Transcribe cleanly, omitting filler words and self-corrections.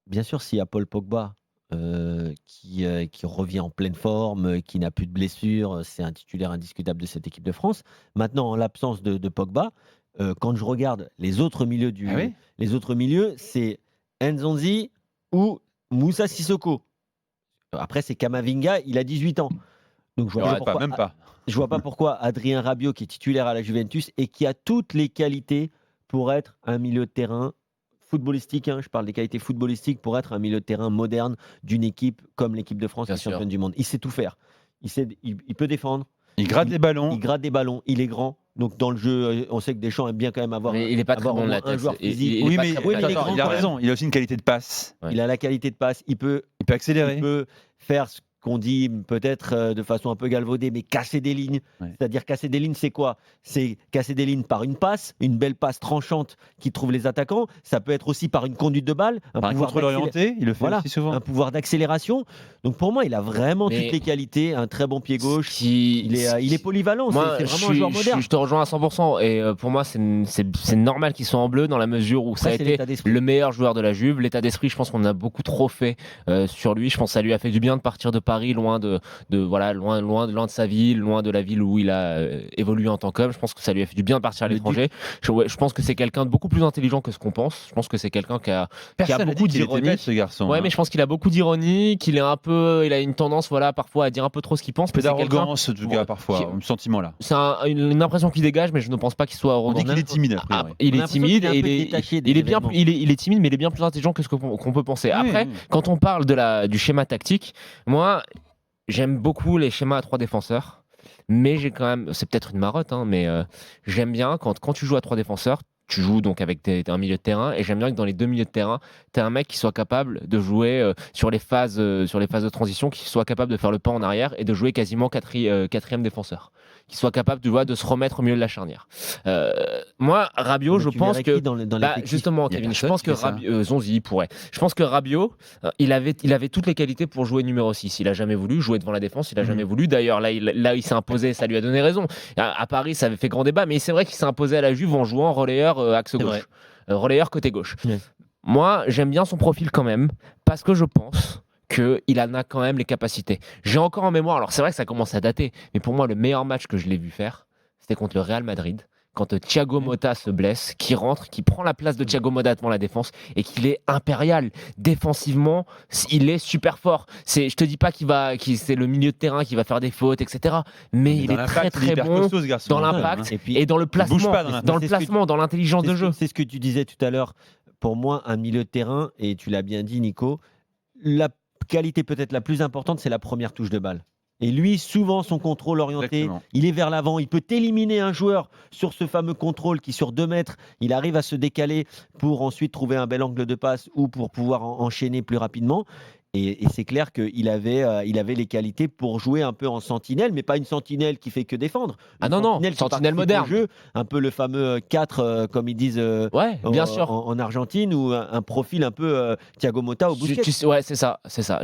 Bien sûr, s'il y a Paul Pogba, qui revient en pleine forme, qui n'a plus de blessures, c'est un titulaire indiscutable de cette équipe de France. Maintenant, en l'absence de Pogba, quand je regarde Ah oui? les autres milieux, c'est Nzonzi ou Moussa Sissoko. Après, c'est Camavinga, il a 18 ans. Donc Il arrête pas, même pas. je vois pas pourquoi Adrien Rabiot, qui est titulaire à la Juventus et qui a toutes les qualités pour être un milieu de terrain footballistique, hein, je parle des qualités footballistiques, pour être un milieu de terrain moderne d'une équipe comme l'équipe de France Bien qui est sûr. championne du monde. Il sait tout faire. Il peut défendre, Il gratte les ballons. il gratte des ballons, il est grand. Donc dans le jeu, on sait que Deschamps aime bien quand même avoir, Mais il est pas très avoir bon au de moins la un tête. joueur physique. Oui, est pas mais très bon de la il est tête. grand il a quand même. raison. Il a aussi une qualité de passe. Ouais. Il a la qualité de passe. Il peut Il peut accélérer. il peut faire ce qu'on dit peut-être de façon un peu galvaudée, mais casser des lignes. Ouais. C'est-à-dire casser des lignes, c'est quoi? C'est casser des lignes par une passe, une belle passe tranchante qui trouve les attaquants. Ça peut être aussi par une conduite de balle, Par un contrôle orienté, il le fait voilà, aussi souvent. un pouvoir d'accélération. Donc pour moi, il a vraiment Mais toutes les qualités, un très bon pied gauche. Il Il est polyvalent, Moi, c'est vraiment un joueur moderne. je te rejoins à 100%. Et pour moi, c'est normal qu'il soit en bleu dans la mesure où ça a Après, c'est été l'état d'esprit. le meilleur joueur de la Juve. L'état d'esprit, je pense qu'on a beaucoup trop fait sur lui. Je pense que ça lui a fait du bien de partir de Paris, loin de sa ville, loin de la ville où il a évolué en tant qu'homme. Je pense que ça lui a fait du bien de partir à l'étranger. Je pense que c'est quelqu'un de beaucoup plus intelligent que ce qu'on pense. Je pense que c'est quelqu'un qui a Personne n'a beaucoup dit qu'il était d'ironie. bête, ce garçon. Ouais, hein. mais je pense qu'il a beaucoup d'ironie, qu'il est un peu, il a une tendance, voilà, parfois à dire un peu trop ce qu'il pense. Un peu mais c'est quelqu'un- d'arrogance, en tout cas, parfois. Un sentiment là. C'est une impression qu'il dégage, mais je ne pense pas qu'il soit On arrogant. dit qu'il est timide, a priori. Il On a est l'impression timide qu'il est un et peu détaché des il est bien, événements. il est timide, mais il est bien plus intelligent que ce qu'on peut penser. Après, Oui. quand on parle du schéma tactique, moi, j'aime beaucoup les schémas à trois défenseurs. Mais j'ai quand même, c'est peut-être une marotte, hein, mais j'aime bien quand tu joues à trois défenseurs, tu joues donc avec un milieu de terrain, et j'aime bien que dans les deux milieux de terrain, tu as un mec qui soit capable de jouer sur les phases de transition, qui soit capable de faire le pas en arrière et de jouer quasiment quatrième défenseur, qui soit capable de se remettre au milieu de la charnière. Moi, Rabiot, Mais je tu pense verrais que qui dans l'effectif? justement, Il y a Kevin, je personne pense qui que fait ça. Zonzi il pourrait. Je pense que Rabiot, il avait toutes les qualités pour jouer numéro 6. Il a jamais voulu jouer devant la défense, il a jamais voulu. D'ailleurs, là, il s'est imposé, ça lui a donné raison. À Paris, ça avait fait grand débat, mais c'est vrai qu'il s'est imposé à la Juve en jouant relayeur axe C'est vrai. gauche, relayeur côté gauche. Ouais. Moi, j'aime bien son profil quand même, parce que je pense qu'il en a quand même les capacités. J'ai encore en mémoire, alors c'est vrai que ça commence à dater, mais pour moi, le meilleur match que je l'ai vu faire, c'était contre le Real Madrid. Quand Thiago Motta se blesse, qui rentre, qui prend la place de Thiago Motta devant la défense et qu'il est impérial. Défensivement, il est super fort. Je te dis pas c'est le milieu de terrain qui va faire des fautes, etc. Mais il Dans est très l'impact, il est très hyper bon costaud, ce garçon. dans Hein. l'impact Et puis, et dans le placement, bouge pas dans l'impact. dans le C'est ce que placement, dans l'intelligence de jeu. C'est ce que tu disais tout à l'heure. Pour moi, un milieu de terrain, et tu l'as bien dit, Nico, la qualité peut-être la plus importante, c'est la première touche de balle. Et lui, souvent, son contrôle orienté, Exactement. il est vers l'avant. Il peut éliminer un joueur sur ce fameux contrôle qui, sur 2 mètres, il arrive à se décaler pour ensuite trouver un bel angle de passe ou pour pouvoir enchaîner plus rapidement. Et c'est clair qu'il avait les qualités pour jouer un peu en sentinelle, mais pas une sentinelle qui fait que défendre. Ah Une non, non, qui sentinelle participe au moderne. jeu, un peu le fameux 4, comme ils disent Ouais, bien sûr. en Argentine, ou un profil un peu Thiago Motta au Busquets. Ouais, c'est ça, c'est ça.